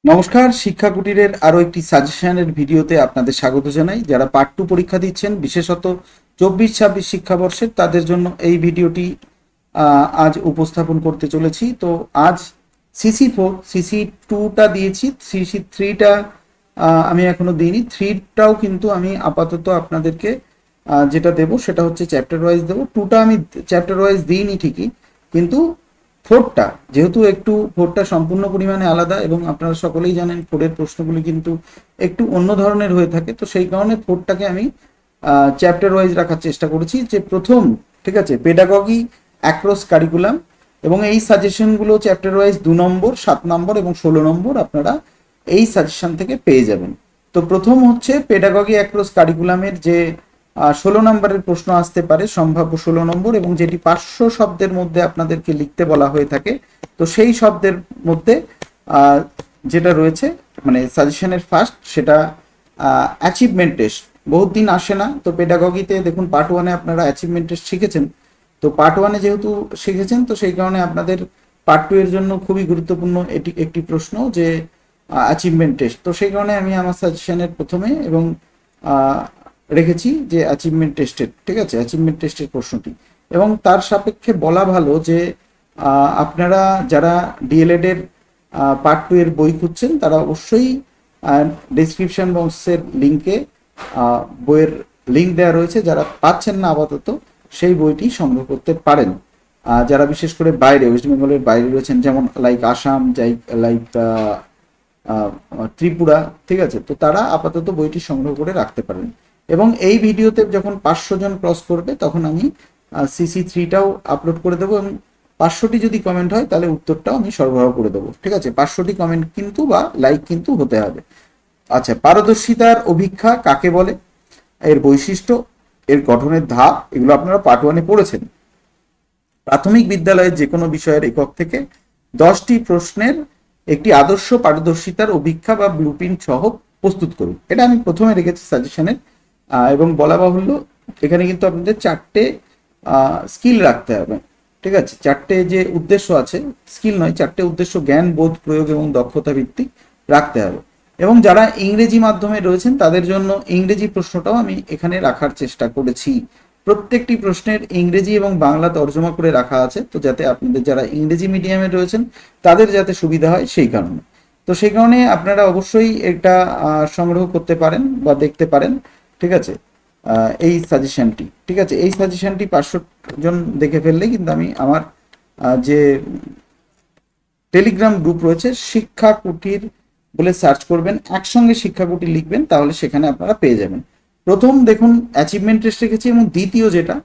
নমস্কার, শিক্ষা কুটিরের আরো একটি সাজেশনের ভিডিওতে আপনাদের স্বাগত জানাই। যারা পার্ট 2 পরীক্ষা দিচ্ছেন, বিশেষত 24-26 শিক্ষাবর্ষের, তাদের জন্য এই ভিডিওটি আজ উপস্থাপন করতে চলেছি। তো আজ CC4, CC2টা দিয়েছি, CC3টা আমি এখনো দিইনি। 3টাও কিন্তু আমি আপাতত আপনাদেরকে যেটা দেবো সেটা হচ্ছে চ্যাপ্টার ওয়াইজ দেবো। 2টা আমি চ্যাপ্টার ওয়াইজ দিইনি ঠিকই, কিন্তু ফোরটা যেহেতু একটু ফোরটা সম্পূর্ণ পরিমাণে আলাদা এবং আপনারা সকলেই জানেন ফোরের প্রশ্নগুলি কিন্তু একটু অন্য ধরনের হয়ে থাকে, তো সেই কারণে ফোরটাকে আমি চ্যাপ্টার ওয়াইজ রাখার চেষ্টা করেছি। যে প্রথম, ঠিক আছে, পেডাগগি অ্যাক্রস কারিকুলাম, এবং এই সাজেশনগুলো চ্যাপ্টার ওয়াইজ 2 নম্বর, 7 নম্বর এবং 16 নম্বর আপনারা এই সাজেশন থেকে পেয়ে যাবেন। তো প্রথম হচ্ছে পেডাগগি অ্যাক্রস কারিকুলামের যে 16 নম্বরের প্রশ্ন আসতে পারে, সম্ভাব্য 16 নম্বর, এবং যেটি 500 শব্দের মধ্যে আপনাদেরকে লিখতে বলা হয়ে থাকে। তো সেই শব্দের মধ্যে যেটা রয়েছে, মানে সাজেশনের ফার্স্ট, সেটা অ্যাচিভমেন্ট টেস্ট। বহুত দিন আসে না, তো পেডাগগিতে দেখুন পার্ট 1-এ আপনারা অ্যাচিভমেন্ট টেস্ট শিখেছেন। তো পার্ট 1-এ যেহেতু শিখেছেন, তো সেই কারণে আপনাদের পার্ট 2 এর জন্য খুবই গুরুত্বপূর্ণ এটি একটি প্রশ্ন, যে অ্যাচিভমেন্ট টেস্ট। তো সেই কারণে আমি আমার সাজেশনের প্রথমে এবং রেখেছি যে অ্যাচিভমেন্ট টেস্টের, ঠিক আছে, অ্যাচিভমেন্ট টেস্টের প্রশ্নটি। এবং তার সাপেক্ষে বলা ভালো যে আপনারা যারা ডিএলএড এর পার্ট 2 এর বই খুঁজছেন, তারা অবশ্যই ডিসক্রিপশন বক্সের লিঙ্কে বইয়ের লিঙ্ক দেওয়া রয়েছে। যারা পাচ্ছেন না আপাতত, সেই বইটি সংগ্রহ করতে পারেন। যারা বিশেষ করে বাইরে, ওয়েস্ট বেঙ্গলের বাইরে রয়েছেন, যেমন লাইক আসাম, লাইক ত্রিপুরা, ঠিক আছে, তো তারা আপাতত বইটি সংগ্রহ করে রাখতে পারেন। এবং এই ভিডিওতে যখন 500 জন ক্রস করবে, তখন আমি CC3টাও আপলোড করে দেবো, এবং 500টি যদি কমেন্ট হয় তাহলে উত্তরটাও আমি সরবরাহ করে দেবো, ঠিক আছে। 500টি কমেন্ট কিন্তু বা লাইক কিন্তু হতে হবে। আচ্ছা, পারদর্শিতার অভিক্ষা কাকে বলে, এর বৈশিষ্ট্য, এর গঠনের ধাপ, এগুলো আপনারা পার্ট 1-এ পড়েছেন। প্রাথমিক বিদ্যালয়ের যে কোনো বিষয়ের একক থেকে 10টি প্রশ্নের একটি আদর্শ পারদর্শিতার অভিক্ষা বা ব্লুপ্রিন্ট সহ প্রস্তুত করুন। এটা আমি প্রথমে রেখেছি সাজেশনের। এবং বলা বাহুল্য, এখানে কিন্তু আপনাদের 4টে স্কিল রাখতে হবে, ঠিক আছে। 4টে যে উদ্দেশ্য আছে, স্কিল নয়, 4টে উদ্দেশ্য জ্ঞান, বোধ, প্রয়োগ এবং দক্ষতা ভিত্তিক রাখতে হবে। এবং যারা ইংরেজি মাধ্যমে রয়েছেন, তাদের জন্য ইংরেজি প্রশ্নটাও আমি এখানে রাখার চেষ্টা করেছি। প্রত্যেকটি প্রশ্নের ইংরেজি এবং বাংলা তর্জমা করে রাখা আছে, তো যাতে আপনাদের যারা ইংরেজি মিডিয়ামে রয়েছেন তাদের যাতে সুবিধা হয় সেই কারণে। তো সেই কারণে আপনারা অবশ্যই এটা সংগ্রহ করতে পারেন বা দেখতে পারেন, ঠিক আছে। এই সাজেশনটি, ঠিক আছে, এই সাজেশনটি 500 জন দেখে ফেললে কিন্তু আমি আমার যে টেলিগ্রাম গ্রুপ রয়েছে, শিক্ষা কুটির বলে সার্চ করবেন, একসঙ্গে শিক্ষা কুটির লিখবেন, তাহলে সেখানে আপনারা পেয়ে যাবেন। প্রথম দেখুন অ্যাচিভমেন্ট টেস্ট রেখেছি, এবং দ্বিতীয় যেটা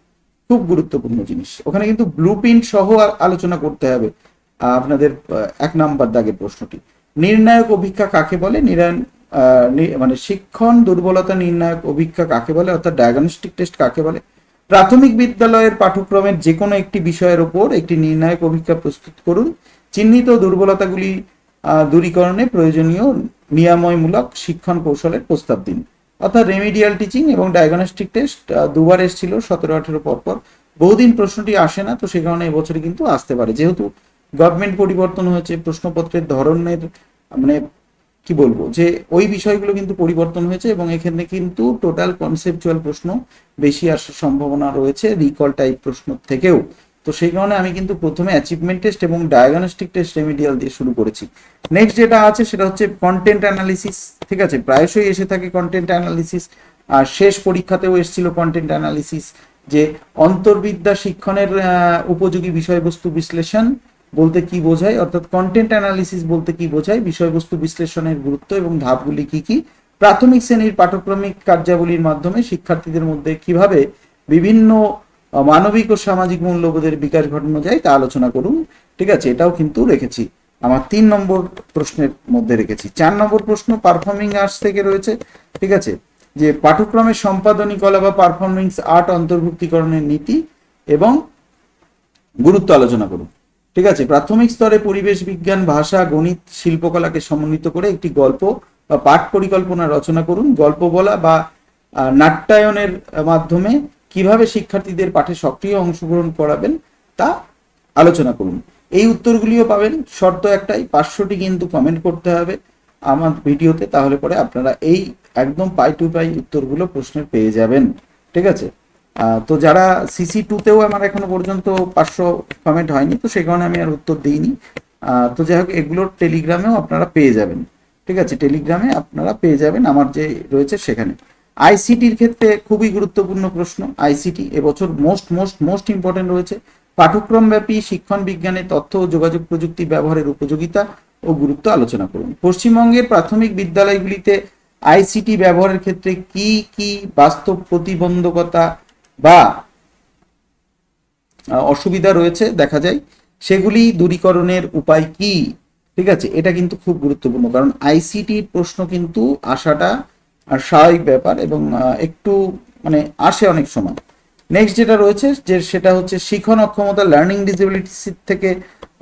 খুব গুরুত্বপূর্ণ জিনিস, ওখানে কিন্তু ব্লুপ্রিন্ট সহ আলোচনা করতে হবে। আপনাদের 1 নম্বর দাগের প্রশ্নটি, নির্ণায়ক অভিক্ষা কাকে বলে, মানে শিক্ষণ দুর্বলতা নির্ণায়ক অভিক্ষা কাকে বলে, অর্থাৎ ডায়াগনস্টিক টেস্ট কাকে বলে। প্রাথমিক বিদ্যালয়ের পাঠ্যক্রমের যে কোনো একটি বিষয়ের ওপর একটি নির্ণায়ক অভিক্ষা প্রস্তুত করুন। চিহ্নিত দুর্বলতাগুলি দূরীকরণে প্রয়োজনীয় নিরাময়মূলক শিক্ষণ কৌশলের প্রস্তাব দিন। অর্থাৎ রেমিডিয়াল টিচিং এবং ডায়াগনস্টিক টেস্ট দুবার এসেছিল 17-18 পরপর, বহুদিন প্রশ্নটি আসে না, তো সেই কারণে এবছরে কিন্তু আসতে পারে। যেহেতু গভর্নমেন্ট পরিবর্তন হয়েছে, প্রশ্নপত্রের ধরনের, মানে কি বলবো, যে ওই বিষয়গুলো কিন্তু পরিবর্তন হয়েছে, এবং এখানে কিন্তু টোটাল কনসেপচুয়াল প্রশ্ন বেশি আসার সম্ভাবনা রয়েছে রিকল টাইপ প্রশ্ন থেকেও। তো সেই কারণে আমি কিন্তু প্রথমে অ্যাচিভমেন্ট টেস্ট এবং ডায়াগনস্টিক টেস্ট রেমিডিয়াল দিয়ে শুরু করেছি। নেক্সট যেটা আছে সেটা হচ্ছে কন্টেন্ট অ্যানালিসিস, ঠিক আছে, প্রায়শই এসে থাকে কন্টেন্ট অ্যানালিসিস। আর শেষ পরীক্ষাতেও এসেছিল কন্টেন্ট অ্যানালিসিস, যে অন্তর্বিদ্যা শিক্ষণের উপযোগী বিষয়বস্তু বিশ্লেষণ বলতে কি বোঝায়, অর্থাৎ কন্টেন্ট অ্যানালিসিস বলতে কি বোঝায়, বিষয়বস্তু বিশ্লেষণের গুরুত্ব এবং ধাপগুলি কি কি, প্রাথমিক শ্রেণীর পাঠ্যক্রমিক কার্যাবলীর মাধ্যমে শিক্ষার্থীদের মধ্যে কিভাবে বিভিন্ন মানবিক ও সামাজিক মূল্যবোধের বিকাশ ঘটানো যায় তা আলোচনা করুন, ঠিক আছে। এটাও কিন্তু রেখেছি আমার 3 নম্বর প্রশ্নের মধ্যে রেখেছি। 4 নম্বর প্রশ্ন পারফর্মিং আর্টস থেকে রয়েছে, ঠিক আছে, যে পাঠ্যক্রমের সম্পাদনী কলা বা পারফরমিংস আর্ট অন্তর্ভুক্তিকরণের নীতি এবং গুরুত্ব আলোচনা করুন, ঠিক আছে। প্রাথমিক স্তরে পরিবেশ বিজ্ঞান, ভাষা, গণিত, শিল্পকলাকে সমন্বিত করে একটি গল্প বা পাঠ পরিকল্পনা রচনা করুন। গল্প বলা বা নাট্যায়নের মাধ্যমে কিভাবে শিক্ষার্থীদের পাঠে সক্রিয় অংশগ্রহণ করাবেন তা আলোচনা করুন। এই উত্তরগুলিও পাবেন, শর্ত একটাই, 500টি কিন্তু কমেন্ট করতে হবে। আমার ভিডিওতে, তাহলে পরে আপনারা এই একদম পাই টু পাই উত্তরগুলো প্রশ্নের পেয়ে যাবেন। ঠিক আছে, তো যারা CC2-তেও আমার এখনো পর্যন্ত 500 কমেন্ট হয়নি, তো সেই কারণে আমি আর উত্তর দিইনি। তো যাই হোক, এগুলোর টেলিগ্রামেও আপনারা পেয়ে যাবেন। ঠিক আছে, টেলিগ্রামে আপনারা পেয়ে যাবেন আমার যে রয়েছে সেখানে। আইসিটির ক্ষেত্রে খুবই গুরুত্বপূর্ণ প্রশ্ন। আইসিটি এবছর মোস্ট ইম্পর্টেন্ট রয়েছে। পাঠ্যক্রমব্যাপী শিক্ষণ বিজ্ঞানে তথ্য ও যোগাযোগ প্রযুক্তি ব্যবহারের উপযোগিতা ও গুরুত্ব আলোচনা করুন। পশ্চিমবঙ্গের প্রাথমিক বিদ্যালয়গুলিতে আইসিটি ব্যবহারের ক্ষেত্রে কি কি বাস্তব প্রতিবন্ধকতা বা অসুবিধা রয়েছে দেখা যায়, সেগুলি দূরীকরণের উপায় কি? ঠিক আছে, এটা কিন্তু খুব গুরুত্বপূর্ণ, কারণ আইসিটির প্রশ্ন কিন্তু আসাটা আর স্বাভাবিক ব্যাপার, এবং একটু মানে আসে অনেক সময়। নেক্সট যেটা রয়েছে যে সেটা হচ্ছে শিখন অক্ষমতা, লার্নিং ডিসেবিলিটি থেকে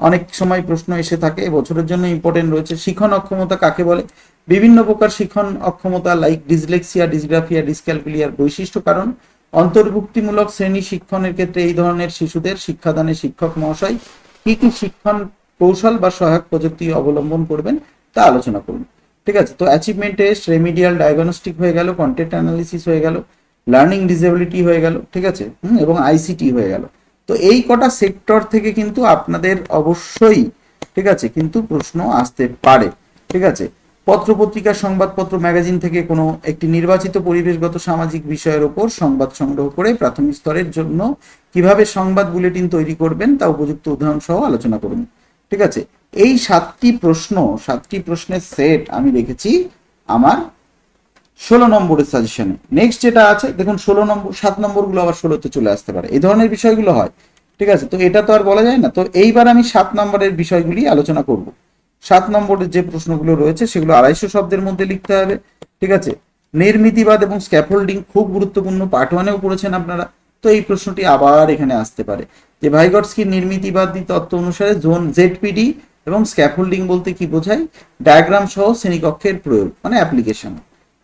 অনেক সময় প্রশ্ন এসে থাকে, বছরের জন্য ইম্পর্টেন্ট রয়েছে। শিখন অক্ষমতা কাকে বলে? বিভিন্ন প্রকার শিখন অক্ষমতা লাইক ডিসলেক্সিয়া, ডিসগ্রাফিয়া, ডিসক্যালকুলিয়ার বৈশিষ্ট্য। কারণ অন্তর্ভুক্তিমূলক শ্রেণী শিক্ষণের ক্ষেত্রে এই ধরনের শিশুদের শিক্ষাদানে শিক্ষক মহাশয় কি কি শিক্ষণ কৌশল বা সহায়ক প্রযুক্তি অবলম্বন করবেন তা আলোচনা করুন। ঠিক আছে, তো অ্যাচিভমেন্ট টেস্ট, রেমিডিয়াল ডায়াগনস্টিক হয়ে গেল, কন্টেন্ট অ্যানালিসিস হয়ে গেল, লার্নিং ডিসেবিলিটি হয়ে গেল, ঠিক আছে, এবং আইসিটি হয়ে গেল। তো এই কটা সেক্টর থেকে কিন্তু আপনাদের অবশ্যই, ঠিক আছে, কিন্তু প্রশ্ন আসতে পারে। ঠিক আছে, পত্রপত্রিকা, সংবাদপত্র, ম্যাগাজিন থেকে কোনো একটি নির্বাচিত পরিবেশগত সামাজিক বিষয়ের ওপর সংবাদ সংগ্রহ করে প্রাথমিক স্তরের জন্য কিভাবে সংবাদ বুলেটিন তৈরি করবেন তা উপযুক্ত উদাহরণ সহ আলোচনা করুন। ঠিক আছে, এই 7টি প্রশ্নের সেট আমি রেখেছি আমার 16 নম্বরের সাজেশনে। নেক্সট যেটা আছে দেখুন, 16 নম্বর, 7 নম্বরগুলো আবার 16তে চলে আসতে পারে, এই ধরনের বিষয়গুলো হয়। ঠিক আছে, তো এটা তো আর বলা যায় না। তো এইবার আমি 7 নম্বরের বিষয়গুলি আলোচনা করব। 7 নম্বরের যে প্রশ্নগুলো রয়েছে সেগুলো 250 শব্দের মধ্যে লিখতে হবে। ঠিক আছে, নির্মিতিবাদ এবং স্ক্যাফোল্ডিং খুব গুরুত্বপূর্ণ, পার্ট 1-এও পড়েছেন আপনারা। তো এই প্রশ্নটি আবার এখানে আসতে পারে যে ভাইগটস্কির নির্মিতিবাদী তত্ত্ব অনুসারে জোন জেডপিডি এবং স্ক্যাফোল্ডিং বলতে কি বোঝায়? ডায়াগ্রাম সহ শ্রেণীকক্ষের প্রয়োগ, মানে অ্যাপ্লিকেশন।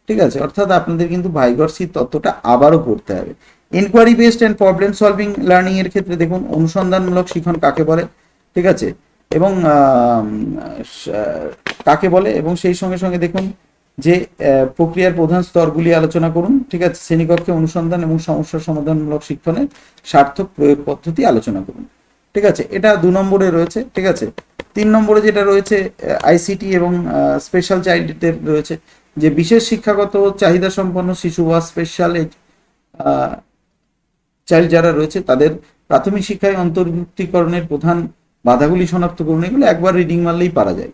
ঠিক আছে, অর্থাৎ আপনাদের কিন্তু ভাইগটস্কির তত্ত্বটা আবারও পড়তে হবে। Inquiry based and problem solving learning এর ক্ষেত্রে দেখুন, অনুসন্ধানমূলক শিখন কাকে বলে? ঠিক আছে, এবং কাকে বলে, এবং সেই সঙ্গে সঙ্গে দেখুন যে প্রক্রিয়ার প্রধান স্তরগুলি আলোচনা করুন। ঠিক আছে, শ্রেণীকক্ষে অনুসন্ধান এবং সমস্যা সমাধানমূলক শিক্ষণের সার্থক প্রয়োগ পদ্ধতি আলোচনা করুন। ঠিক আছে, এটা 2 নম্বরে রয়েছে। ঠিক আছে, 3 নম্বরে যেটা রয়েছে আইসিটি এবং স্পেশাল চাইল্ডদের রয়েছে, যে বিশেষ শিক্ষাগত চাহিদা সম্পন্ন শিশু বা স্পেশাল চাইল্ড যারা রয়েছে তাদের প্রাথমিক শিক্ষায় অন্তর্ভুক্তিকরণের প্রধান বাধাগুলি শনাক্ত করুন। এগুলো একবার রিডিং মারলেই পারা যায়।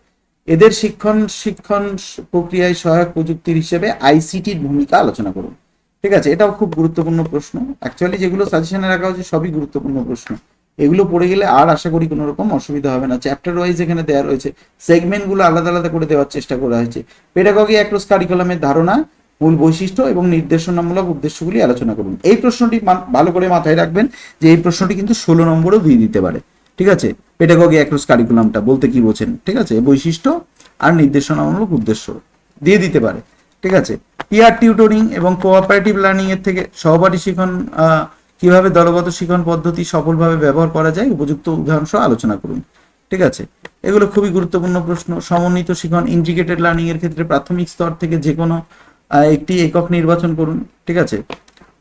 এদের শিক্ষণ প্রক্রিয়ায় সহায়ক প্রযুক্তির হিসেবে আইসিটির ভূমিকা আলোচনা করুন। ঠিক আছে, এটাও খুব গুরুত্বপূর্ণ প্রশ্ন। অ্যাকচুয়ালি যেগুলো সাজেশনে রাখা হচ্ছে সবই গুরুত্বপূর্ণ প্রশ্ন, এগুলো পড়ে গেলে আর আশা করি কোনো রকম অসুবিধা হবে না। চ্যাপ্টার ওয়াইজ এখানে দেওয়া রয়েছে, সেগমেন্টগুলো আলাদা আলাদা করে দেওয়ার চেষ্টা করা হয়েছে। পেডাগজি অ্যাক্রস কারিকুলামের ধারণা, মূল বৈশিষ্ট্য এবং নির্দেশনামূলক উদ্দেশ্যগুলি আলোচনা করুন। এই প্রশ্নটি ভালো করে মাথায় রাখবেন যে এই প্রশ্নটি কিন্তু 16 নম্বরও দিয়ে দিতে পারে। ঠিক আছে, পেডাগজি অ্যাক্রস কারিকুলামটা বলতে কি বোঝেন? ঠিক আছে, বৈশিষ্ট্য আর নির্দেশনামূলক উদ্দেশ্য দিয়ে দিতে পারে। ঠিক আছে, পিয়ার টিউটরিং এবং কোঅপারেটিভ লার্নিং এর থেকে সহপাঠী শিখন কিভাবে দলগত শিখন পদ্ধতি সফলভাবে ব্যবহার করা যায় উপযুক্ত উদাহরণ সহ আলোচনা করুন। ঠিক আছে, এগুলো খুবই গুরুত্বপূর্ণ প্রশ্ন। সমন্বিত শিখন, ইন্টিগ্রেটেড লার্নিং এর ক্ষেত্রে প্রাথমিক স্তর থেকে যে কোনো একটি একক নির্বাচন করুন। ঠিক আছে,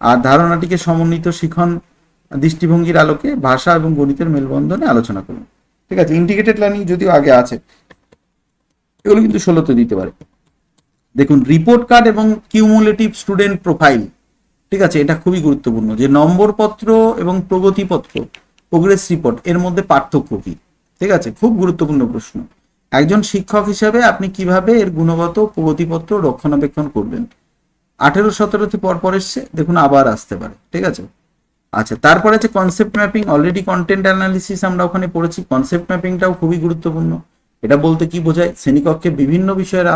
আর ধারণাটিকে সমন্বিত শিখন দৃষ্টিভঙ্গির আলোকে ভাষা এবং গণিতের মেলবন্ধনে আলোচনা করুন। ঠিক আছে, ইন্টিগ্রেটেড লার্নিং যদিও আগে আছে, এগুলো কিন্তু 16তে দিতে পারে। দেখুন, রিপোর্ট কার্ড এবং কিউমুলেটিভ স্টুডেন্ট প্রোফাইল। ঠিক আছে, এটা খুবই গুরুত্বপূর্ণ যে নম্বরপত্র এবং প্রগতিপত্র, প্রোগ্রেস রিপোর্ট, এর মধ্যে পার্থক্য কি? ঠিক আছে, খুব গুরুত্বপূর্ণ প্রশ্ন। একজন শিক্ষক হিসেবে আপনি কিভাবে এর গুণগত প্রগতিপত্র রক্ষণাবেক্ষণ করবেন? 18-17তে পরপর এসছে, দেখুন আবার আসতে পারে। ঠিক আছে, আচ্ছা, তারপরে আছে concept mapping. Already content analysis আমরা ওখানে পড়েছি। কনসেপ্ট ম্যাপিংটাও খুবই গুরুত্বপূর্ণ। এটা বলতে কি বোঝায়? শ্রেণীকক্ষে বিভিন্ন বিষয়ের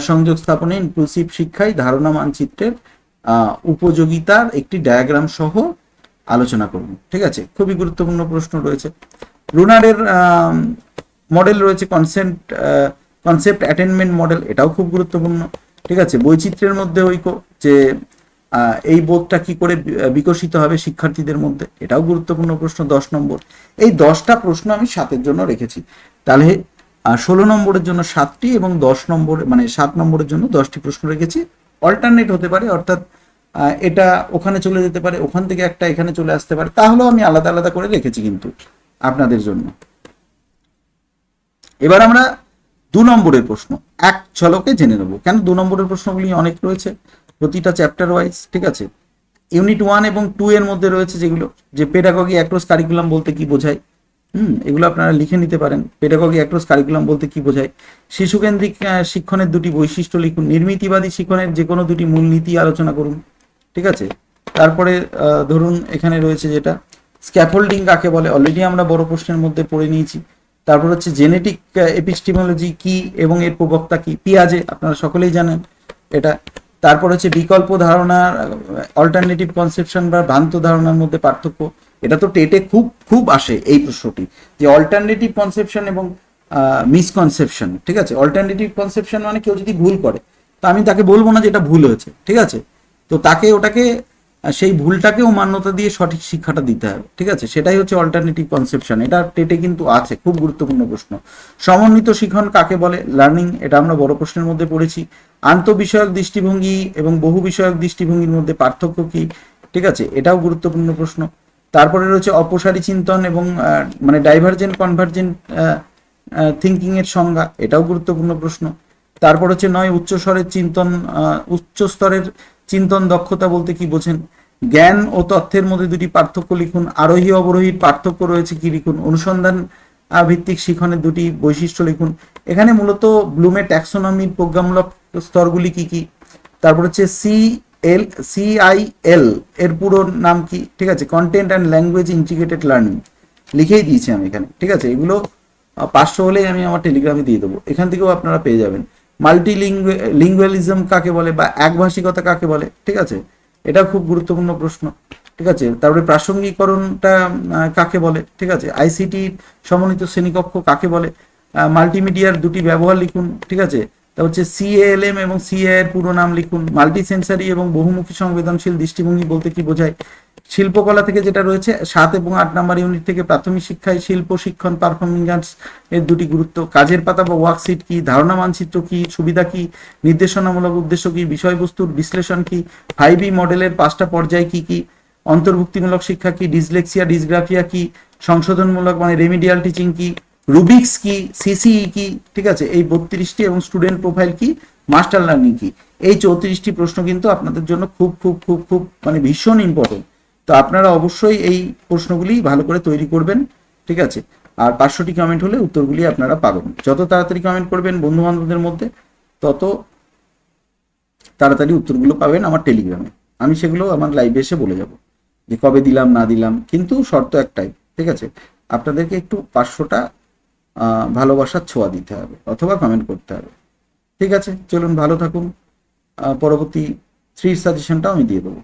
সংযোগ স্থাপনে ইনক্লুসিভ শিক্ষায় ধারণা মানচিত্রের উপযোগিতার একটি ডায়াগ্রাম সহ আলোচনা করুন। ঠিক আছে, খুবই গুরুত্বপূর্ণ প্রশ্ন রয়েছে। রুনারের মডেল রয়েছে, কনসেপ্ট অ্যাটেনমেন্ট মডেল, এটাও খুব গুরুত্বপূর্ণ। ঠিক আছে, বৈচিত্র্যের মধ্যে ঐক্য, যে এই বোধটা কি করে বিকশিত হবে শিক্ষার্থীদের মধ্যে, এটাও গুরুত্বপূর্ণ প্রশ্ন, 10 নম্বর। এই 10টা প্রশ্ন আমি 7-এর জন্য রেখেছি। তাহলে আর 16 নম্বরের জন্য 7টি এবং 10 নম্বর মানে 7 নম্বরের জন্য 10টি প্রশ্ন রেখেছি। অল্টারনেট হতে পারে, অর্থাৎ এটা ওখানে চলে যেতে পারে, ওখান থেকে একটা এখানে চলে আসতে পারে, তাহলেও আমি আলাদা আলাদা করে রেখেছি কিন্তু আপনাদের জন্য। এবার আমরা 2 নম্বরের প্রশ্ন এক ঝলকে জেনে নেব। কেন 2 নম্বরের প্রশ্নগুলি অনেক রয়েছে, প্রতিটা চ্যাপ্টার ওয়াইজ, ঠিক আছে। ইউনিট 1 এবং 2 এর মধ্যে রয়েছে যেগুলো, যে পেডাগজি অ্যাক্রস কারিকুলাম বলতে কি বোঝায়, এগুলো আপনারা লিখে নিতে পারেন। পেডাগজি অ্যাক্রস কারিকুলাম বলতে কি বোঝায়, শিশুকেন্দ্রিক শিক্ষণের দুটি বৈশিষ্ট্য লিখুন, নির্মিতিবাদী শিক্ষণের যে কোনো দুটি মূলনীতি আলোচনা করুন, ঠিক আছে। তারপরে ধরুন এখানে রয়েছে যেটা স্ক্যাফোল্ডিং কাকে বলে, অলরেডি আমরা বড় প্রশ্নের মধ্যে পড়ে নিয়েছি। তারপর হচ্ছে জেনেটিক এপিস্টিমোলজি কি এবং এর প্রবক্তা কি, পিয়াজে, আপনারা সকলেই জানেন এটা। তারপর হচ্ছে বিকল্প ধারণার অল্টারনেটিভ কনসেপশন বা ভ্রান্ত ধারণার মধ্যে পার্থক্য। এটা তো টেটে খুব খুব আসে এই প্রশ্নটি, যে অল্টারনেটিভ কনসেপশন এবং মিসকনসেপশন, ঠিক আছে। অল্টারনেটিভ কনসেপশন মানে কেউ যদি ভুল করে, তো আমি তাকে বলবো না যে এটা ভুল হয়েছে, ঠিক আছে, তো তাকে ওটাকে সেই ভুলটাকেও মান্যতা দিয়ে সঠিক শিক্ষাটা দিতে হবে, ঠিক আছে। সেটাই হচ্ছে অল্টারনেটিভ কনসেপশন, এটা টেটে কিন্তু আছে, খুব গুরুত্বপূর্ণ প্রশ্ন। সমন্বিত শিক্ষণ কাকে বলে, লার্নিং, এটা আমরা বড় প্রশ্নের মধ্যে পড়েছি। আন্তঃবিষয়ক দৃষ্টিভঙ্গি এবং বহু বিষয়ক দৃষ্টিভঙ্গির মধ্যে পার্থক্য কি, ঠিক আছে, এটাও গুরুত্বপূর্ণ প্রশ্ন। তারপরে রয়েছে অপসারী চিন্তন এবং মানে ডাইভার্জেন্ট কনভার্জেন্ট থিঙ্কিং এর সংজ্ঞা, এটাও গুরুত্বপূর্ণ প্রশ্ন। তারপর হচ্ছে 9 উচ্চস্তরের চিন্তন, উচ্চস্তরের চিন্তন দক্ষতা বলতে কি বোঝেন, জ্ঞান ও তথ্যের মধ্যে দুটি পার্থক্য লিখুন, আরোহী অবরোহীর পার্থক্য রয়েছে কি লিখুন, অনুসন্ধান ভিত্তিক শিক্ষণের দুটি বৈশিষ্ট্য লিখুন। এখানে মূলত ব্লুমের ট্যাক্সোনমির প্রজ্ঞামূলক স্তরগুলি কি কি। তারপর হচ্ছে CIL এর পুরো নাম কি, ঠিক আছে, content and language integrated learning, লিখেই দিয়েছি আমি এখানে, ঠিক আছে। এগুলো 500 হলেই আমি আমার টেলিগ্রামে দিয়ে দেবো, এখান থেকেও আপনারা পেয়ে যাবেন। লিঙ্গুয়ালিজম কাকে বলে বা একভাষিকতা কাকে বলে, ঠিক আছে, এটা খুব গুরুত্বপূর্ণ প্রশ্ন, ঠিক আছে। তারপরে প্রাসঙ্গিকরণটা কাকে বলে, ঠিক আছে। আইসিটির সমন্বিত শ্রেণীকক্ষ কাকে বলে, মাল্টিমিডিয়ার দুটি ব্যবহার লিখুন, ঠিক আছে। তা হচ্ছে CALM এবং CA এর পুরো নাম লিখুন। মাল্টি সেন্সারি এবং বহুমুখী সংবেদনশীল দৃষ্টিভঙ্গি বলতে কি বোঝায়। শিল্পকলা থেকে যেটা রয়েছে 7 এবং 8 নম্বর ইউনিট থেকে, প্রাথমিক শিক্ষায় শিল্প শিক্ষণ পারফর্মিং আর্টস এর দুটি গুরুত্ব, কাজের পাতা বা ওয়ার্কশিট কি, ধারণা মানচিত্র কি, সুবিধা কি, নির্দেশনামূলক উদ্দেশ্য কি, বিষয়বস্তুর বিশ্লেষণ কি, 5E মডেলের 5টা পর্যায় কি কি, অন্তর্ভুক্তিমূলক শিক্ষা কি, ডিসলেক্সিয়া ডিসগ্রাফিয়া কি, সংশোধনমূলক মানে রেমিডিয়াল টিচিং কি, রুবিক্স কি, CCE কি, ঠিক আছে, এই 32টি, এবং স্টুডেন্ট প্রোফাইল কি, মাস্টার লার্নিং কি। এই 34টি প্রশ্ন কিন্তু আপনাদের জন্য খুব খুব খুব খুব মানে ভীষণ ইম্পর্টেন্ট। তো আপনারা অবশ্যই এই প্রশ্নগুলি ভালো করে তৈরি করবেন, ঠিক আছে। আর 500টি কমেন্ট হলে উত্তরগুলি আপনারা পাবেন। যত তাড়াতাড়ি কমেন্ট করবেন বন্ধু বান্ধবদের মধ্যে, তত তাড়াতাড়ি উত্তরগুলো পাবেন আমার টেলিগ্রামে। আমি সেগুলো আমার লাইভে এসে বলে যাব যে কবে দিলাম না দিলাম, কিন্তু শর্ত একটাই, ঠিক আছে, আপনাদেরকে একটু 500টা ভালোবাসার ছোঁয়া দিতে হবে অথবা কমেন্ট করতে হবে, ঠিক আছে। চলুন ভালো থাকুন, পরবর্তী 3 সাজেশনটাও আমি দিয়ে দেবো।